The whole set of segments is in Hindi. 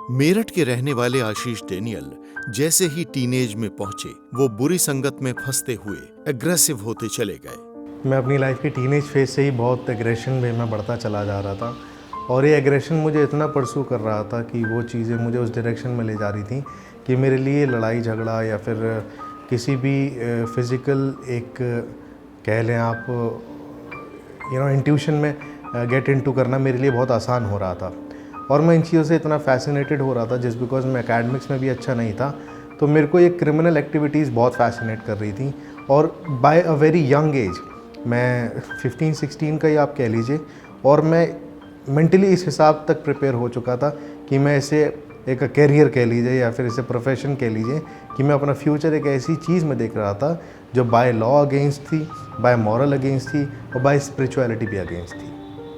मेरठ के रहने वाले आशीष डेनियल जैसे ही टीनेज में पहुंचे वो बुरी संगत में फंसते हुए एग्रेसिव होते चले गए। मैं अपनी लाइफ के टीनेज फेज से ही बहुत एग्रेशन वे में बढ़ता चला जा रहा था और ये एग्रेशन मुझे इतना परसू कर रहा था कि वो चीज़ें मुझे उस डायरेक्शन में ले जा रही थी कि मेरे लिए लड़ाई झगड़ा या फिर किसी भी फिज़िकल एक कह लें आप इंट्यूशन में गेट इनटू करना मेरे लिए बहुत आसान हो रहा था। और मैं इन चीज़ों से इतना फैसिनेटेड हो रहा था जस्ट बिकॉज मैं एकेडमिक्स में भी अच्छा नहीं था, तो मेरे को ये क्रिमिनल एक्टिविटीज़ बहुत फैसिनेट कर रही थी। और by a very young age, मैं 15-16 का ही आप कह लीजिए, और मैं मेंटली इस हिसाब तक प्रिपेयर हो चुका था कि मैं इसे एक कैरियर कह लीजिए या फिर इसे प्रोफेशन कह लीजिए कि मैं अपना फ्यूचर एक ऐसी चीज़ में देख रहा था जो बाय लॉ अगेंस्ट थी, बाय मॉरल अगेंस्ट थी और बाय स्पिरिचुअलिटी भी अगेंस्ट थी।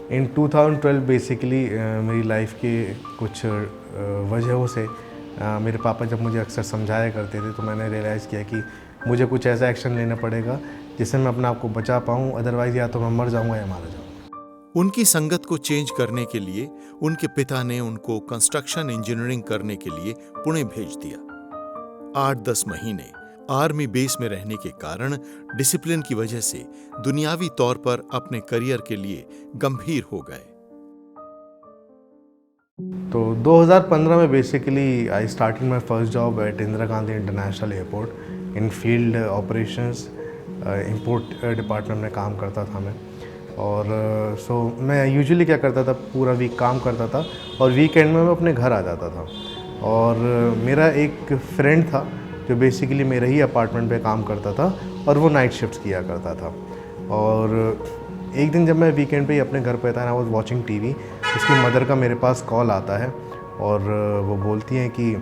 इन 2012 बेसिकली मेरी लाइफ के कुछ वजहों से मेरे पापा जब मुझे अक्सर समझाया करते थे तो मैंने रियलाइज़ किया कि मुझे कुछ ऐसा एक्शन लेना पड़ेगा जिससे मैं अपने आप को बचा पाऊँ, अदरवाइज़ या तो मैं मर जाऊँगा या मारा जाऊँगा। उनकी संगत को चेंज करने के लिए उनके पिता ने उनको कंस्ट्रक्शन इंजीनियरिंग करने के लिए पुणे भेज दिया। 8-10 महीने आर्मी बेस में रहने के कारण डिसिप्लिन की वजह से दुनियावी तौर पर अपने करियर के लिए गंभीर हो गए। तो 2015 में basically I started my first job eight Indira Gandhi international airport in field operations, import department में काम करता था मैं। और सो मैं यूजुअली क्या करता था, पूरा वीक काम करता था और वीकेंड में मैं अपने घर आ जाता था। और मेरा एक फ्रेंड था जो बेसिकली मेरे ही अपार्टमेंट पे काम करता था और वो नाइट शिफ्ट्स किया करता था। और एक दिन जब मैं वीकेंड पे ही अपने घर पे था, आई वाज वाचिंग टीवी, उसकी मदर का मेरे पास कॉल आता है और वो बोलती हैं कि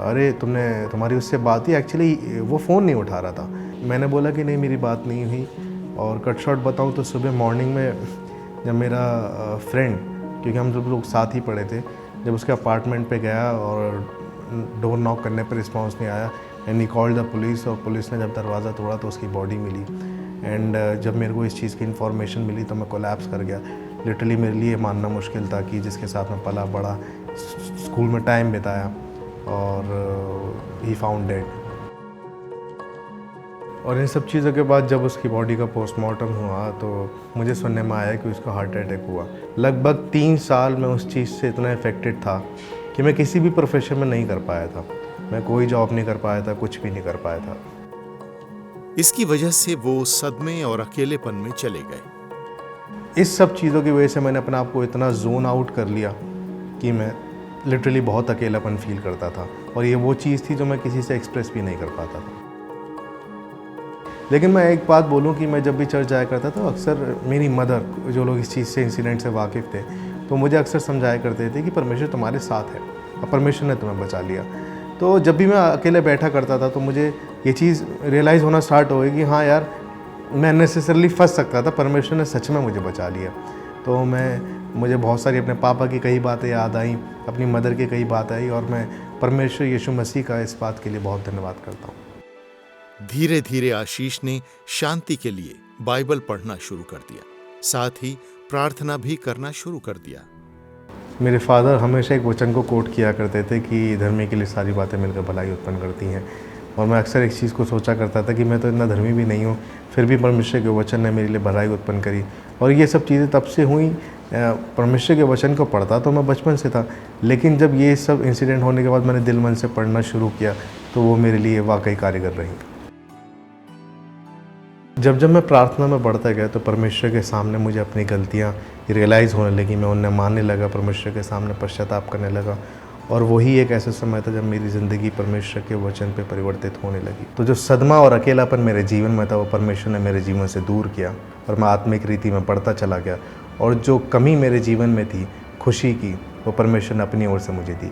अरे तुम्हारी उससे बात हुई? एक्चुअली वो फ़ोन नहीं उठा रहा था। मैंने बोला कि नहीं, मेरी बात नहीं हुई। और कट शॉर्ट बताऊँ तो सुबह मॉर्निंग में जब मेरा फ्रेंड, क्योंकि हम सब लोग साथ ही पढ़े थे, जब उसके अपार्टमेंट पे गया और डोर नॉक करने पर रिस्पॉन्स नहीं आया and he called the police, और पुलिस ने जब दरवाज़ा तोड़ा तो उसकी बॉडी मिली। एंड जब मेरे को इस चीज़ की इन्फॉर्मेशन मिली तो मैं कोलैप्स कर गया। लिटरली मेरे लिए मानना मुश्किल था कि जिसके साथ मैं पला बड़ा, स्कूल में टाइम बिताया, और ही फाउंड डेड। और इन सब चीज़ों के बाद जब उसकी बॉडी का पोस्टमार्टम हुआ तो मुझे सुनने में आया कि उसका हार्ट अटैक हुआ। लगभग 3 साल मैं उस चीज़ से इतना इफ़ेक्टेड था कि मैं किसी भी प्रोफेशन में नहीं कर पाया था। मैं कोई जॉब नहीं कर पाया था, कुछ भी नहीं कर पाया था। इसकी वजह से वो सदमे और अकेलेपन में चले गए। इस सब चीज़ों की वजह से मैंने अपने आप को इतना जोन आउट कर लिया कि मैं लिटरली बहुत अकेलापन फील करता था, और ये वो चीज़ थी जो मैं किसी से एक्सप्रेस भी नहीं कर पाता था। लेकिन मैं एक बात बोलूं कि मैं जब भी चर्च जाया करता था, अक्सर मेरी मदर, जो लोग इस चीज़ से, इंसिडेंट से वाकिफ़ थे, तो मुझे अक्सर समझाया करते थे कि परमेश्वर तुम्हारे साथ है और परमेश्वर ने तुम्हें बचा लिया। तो जब भी मैं अकेले बैठा करता था तो मुझे ये चीज़ रियलाइज़ होना स्टार्ट हो गई कि हाँ यार, मैं नेसेसरली फंस सकता था, परमेश्वर ने सच में मुझे बचा लिया। तो मुझे बहुत सारी अपने पापा की कई बातें याद आई, अपनी मदर की कई बात आई, और मैं परमेश्वर यीशु मसीह का इस बात के लिए बहुत धन्यवाद करता हूँ। धीरे धीरे आशीष ने शांति के लिए बाइबल पढ़ना शुरू कर दिया, साथ ही प्रार्थना भी करना शुरू कर दिया। मेरे फादर हमेशा एक वचन को कोट किया करते थे कि धर्मी के लिए सारी बातें मिलकर भलाई उत्पन्न करती हैं। और मैं अक्सर एक चीज़ को सोचा करता था कि मैं तो इतना धर्मी भी नहीं हूँ, फिर भी परमेश्वर के वचन ने मेरे लिए भलाई उत्पन्न करी। और ये सब चीज़ें तब से हुई। परमेश्वर के वचन को पढ़ता तो मैं बचपन से था, लेकिन जब ये सब इंसिडेंट होने के बाद मैंने दिल मन से पढ़ना शुरू किया तो वो मेरे लिए वाकई कारगर रही। जब मैं प्रार्थना में बढ़ता गया तो परमेश्वर के सामने मुझे अपनी गलतियाँ रियलाइज़ होने लगी, मैं उन्हें मानने लगा, परमेश्वर के सामने पश्चाताप करने लगा। और वही एक ऐसा समय था जब मेरी ज़िंदगी परमेश्वर के वचन पे परिवर्तित होने लगी। तो जो सदमा और अकेलापन मेरे जीवन में था वो परमेश्वर ने मेरे जीवन से दूर किया और मैं आत्मिक रीति में बढ़ता चला गया। और जो कमी मेरे जीवन में थी खुशी की, वो परमेश्वर ने अपनी ओर से मुझे दी।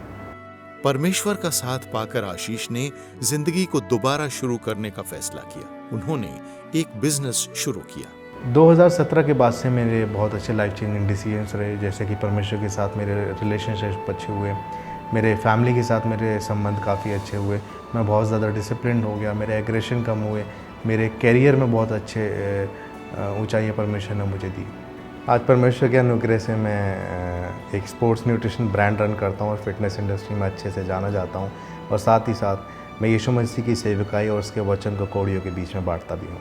परमेश्वर का साथ पाकर आशीष ने जिंदगी को दोबारा शुरू करने का फैसला किया। उन्होंने एक बिजनेस शुरू किया। 2017 के बाद से मेरे बहुत अच्छे लाइफ चेंजिंग डिसीजंस रहे, जैसे कि परमेश्वर के साथ मेरे रिलेशनशिप अच्छे हुए, मेरे फैमिली के साथ मेरे संबंध काफ़ी अच्छे हुए, मैं बहुत ज़्यादा डिसिप्लिन हो गया, मेरे एग्रेशन कम हुए, मेरे कैरियर में बहुत अच्छे ऊंचाइयाँ परमेश्वर ने मुझे दी। आज परमेश्वर के अनुग्रह से मैं एक स्पोर्ट्स न्यूट्रिशन ब्रांड रन करता हूँ और फिटनेस इंडस्ट्री में अच्छे से जाना जाता हूँ, और साथ ही साथ मैं यीशु मसीह की सेवकाई और उसके वचन को कौड़ियों के बीच में बांटता भी हूँ।